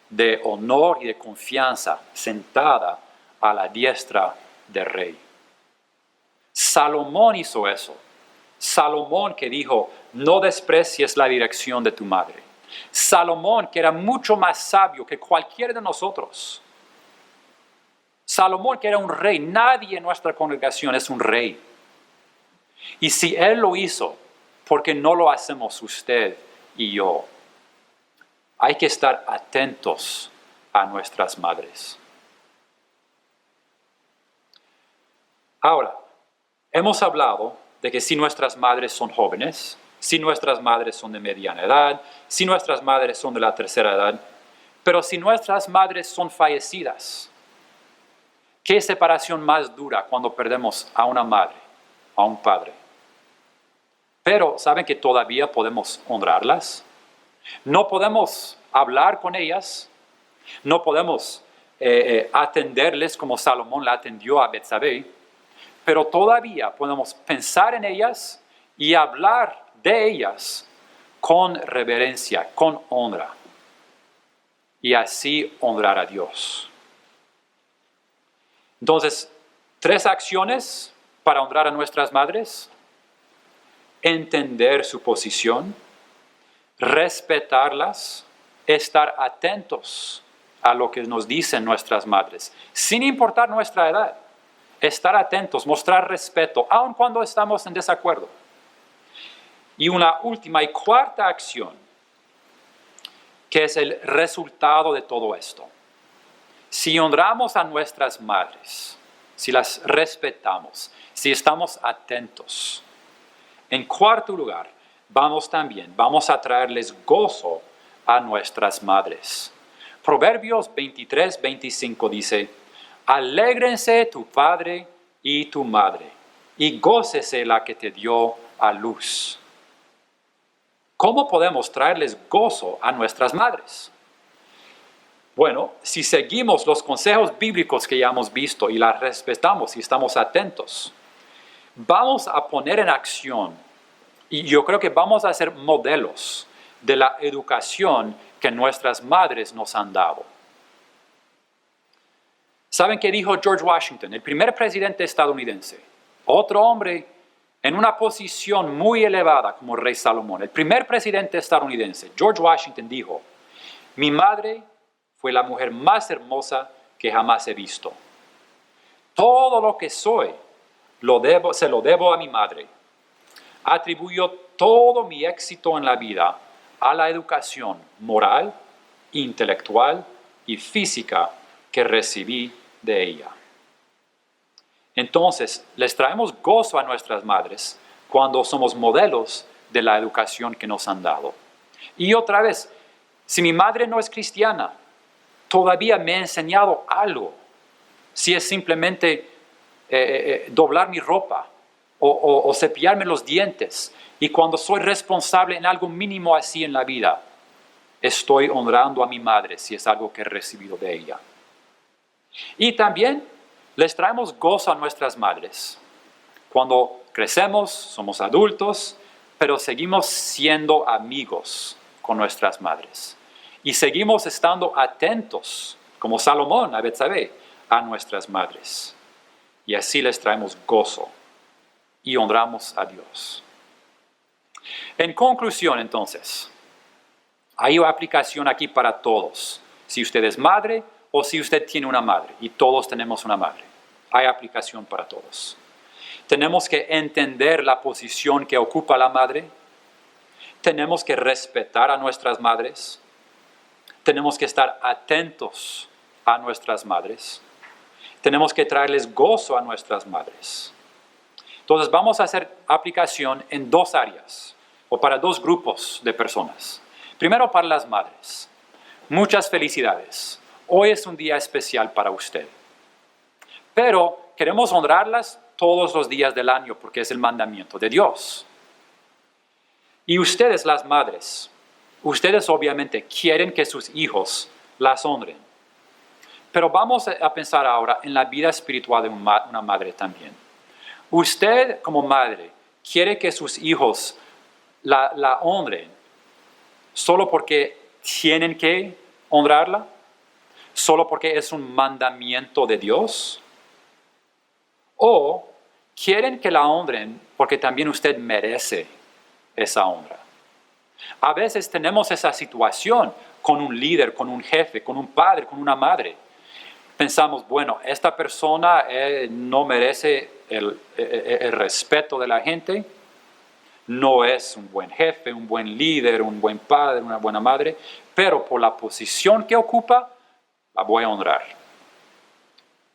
de honor y de confianza sentada a la diestra del rey. Salomón hizo eso. Salomón que dijo, no desprecies la dirección de tu madre. Salomón que era mucho más sabio que cualquiera de nosotros. Salomón que era un rey. Nadie en nuestra congregación es un rey. Y si él lo hizo, ¿por qué no lo hacemos usted y yo? Hay que estar atentos a nuestras madres. Ahora, hemos hablado de que si nuestras madres son jóvenes, si nuestras madres son de mediana edad, si nuestras madres son de la tercera edad, pero si nuestras madres son fallecidas, ¿qué separación más dura cuando perdemos a una madre, a un padre? Pero, ¿saben que todavía podemos honrarlas? No podemos hablar con ellas, no podemos atenderles como Salomón la atendió a Betsabé, pero todavía podemos pensar en ellas y hablar de ellas con reverencia, con honra, y así honrar a Dios. Entonces, 3 acciones para honrar a nuestras madres: entender su posición, respetarlas, estar atentos a lo que nos dicen nuestras madres, sin importar nuestra edad. Estar atentos, mostrar respeto, aun cuando estamos en desacuerdo. Y una última y cuarta acción, que es el resultado de todo esto. Si honramos a nuestras madres, si las respetamos, si estamos atentos, en cuarto lugar, vamos a traerles gozo a nuestras madres. Proverbios 23-25 dice: alégrense tu padre y tu madre, y gócese la que te dio a luz. ¿Cómo podemos traerles gozo a nuestras madres? Bueno, si seguimos los consejos bíblicos que ya hemos visto y las respetamos y estamos atentos, vamos a poner en acción, y yo creo que vamos a ser modelos de la educación que nuestras madres nos han dado. ¿Saben qué dijo George Washington, el primer presidente estadounidense? Otro hombre en una posición muy elevada como el rey Salomón. El primer presidente estadounidense, George Washington, dijo: mi madre fue la mujer más hermosa que jamás he visto. Todo lo que soy se lo debo a mi madre. Atribuyo todo mi éxito en la vida a la educación moral, intelectual y física que recibí de ella. Entonces, les traemos gozo a nuestras madres cuando somos modelos de la educación que nos han dado. Y otra vez, si mi madre no es cristiana, todavía me ha enseñado algo. Si es simplemente doblar mi ropa o cepillarme los dientes, y cuando soy responsable en algo mínimo así en la vida, estoy honrando a mi madre si es algo que he recibido de ella. Y también les traemos gozo a nuestras madres. Cuando crecemos, somos adultos, pero seguimos siendo amigos con nuestras madres. Y seguimos estando atentos, como Salomón a Betsabé, a nuestras madres. Y así les traemos gozo y honramos a Dios. En conclusión, entonces, hay una aplicación aquí para todos. Si usted es madre o si usted tiene una madre, y todos tenemos una madre, hay aplicación para todos. Tenemos que entender la posición que ocupa la madre. Tenemos que respetar a nuestras madres. Tenemos que estar atentos a nuestras madres. Tenemos que traerles gozo a nuestras madres. Entonces vamos a hacer aplicación en dos áreas o para dos grupos de personas. Primero para las madres. Muchas felicidades. Hoy es un día especial para usted. Pero queremos honrarlas todos los días del año porque es el mandamiento de Dios. Y ustedes, las madres, ustedes obviamente quieren que sus hijos las honren. Pero vamos a pensar ahora en la vida espiritual de una madre también. Usted como madre quiere que sus hijos la honren solo porque tienen que honrarla, solo porque es un mandamiento de Dios, o quieren que la honren porque también usted merece esa honra. A veces tenemos esa situación con un líder, con un jefe, con un padre, con una madre. Pensamos, bueno, esta persona no merece el respeto de la gente, no es un buen jefe, un buen líder, un buen padre, una buena madre, pero por la posición que ocupa, la voy a honrar.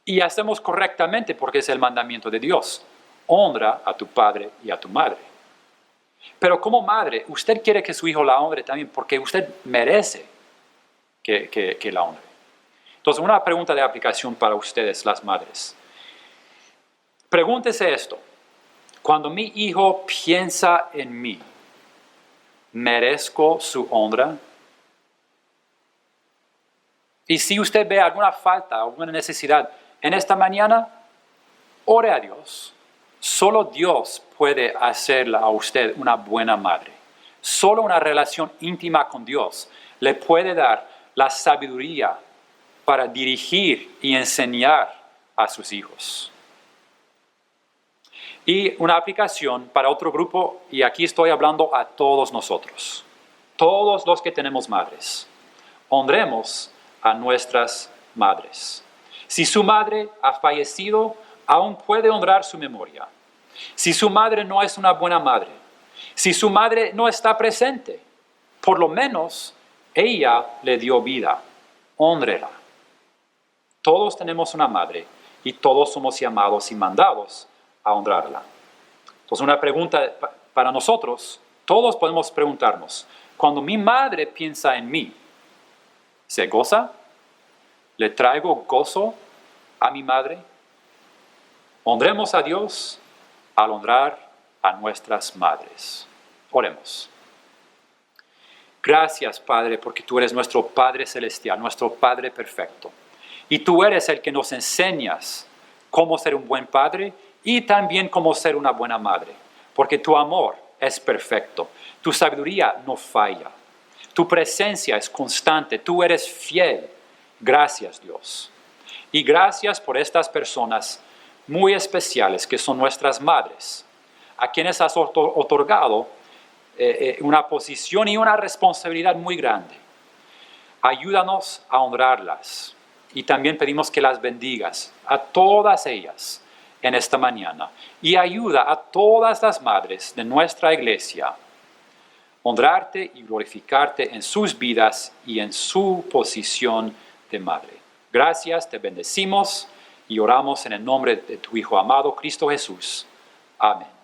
Y hacemos correctamente porque es el mandamiento de Dios. Honra a tu padre y a tu madre. Pero como madre, usted quiere que su hijo la honre también porque usted merece que la honre. Entonces, una pregunta de aplicación para ustedes, las madres. Pregúntese esto. Cuando mi hijo piensa en mí, ¿merezco su honra? Y si usted ve alguna falta, alguna necesidad en esta mañana, ore a Dios. Solo Dios puede hacerla a usted una buena madre. Solo una relación íntima con Dios le puede dar la sabiduría para dirigir y enseñar a sus hijos. Y una aplicación para otro grupo, y aquí estoy hablando a todos nosotros, todos los que tenemos madres. Honremos a nuestras madres. Si su madre ha fallecido, aún puede honrar su memoria. Si su madre no es una buena madre, si su madre no está presente, por lo menos ella le dio vida. Hónrela. Todos tenemos una madre y todos somos llamados y mandados a honrarla. Entonces, una pregunta para nosotros, todos podemos preguntarnos, cuando mi madre piensa en mí, ¿se goza? ¿Le traigo gozo a mi madre? Honremos a Dios al honrar a nuestras madres. Oremos. Gracias, Padre, porque tú eres nuestro Padre Celestial, nuestro Padre perfecto. Y tú eres el que nos enseñas cómo ser un buen padre y también cómo ser una buena madre. Porque tu amor es perfecto, tu sabiduría no falla, tu presencia es constante, tú eres fiel. Gracias, Dios. Y gracias por estas personas muy especiales que son nuestras madres, a quienes has otorgado una posición y una responsabilidad muy grande. Ayúdanos a honrarlas y también pedimos que las bendigas a todas ellas en esta mañana y ayuda a todas las madres de nuestra iglesia a honrarte y glorificarte en sus vidas y en su posición de madre. Gracias, te bendecimos y oramos en el nombre de tu Hijo amado, Cristo Jesús. Amén.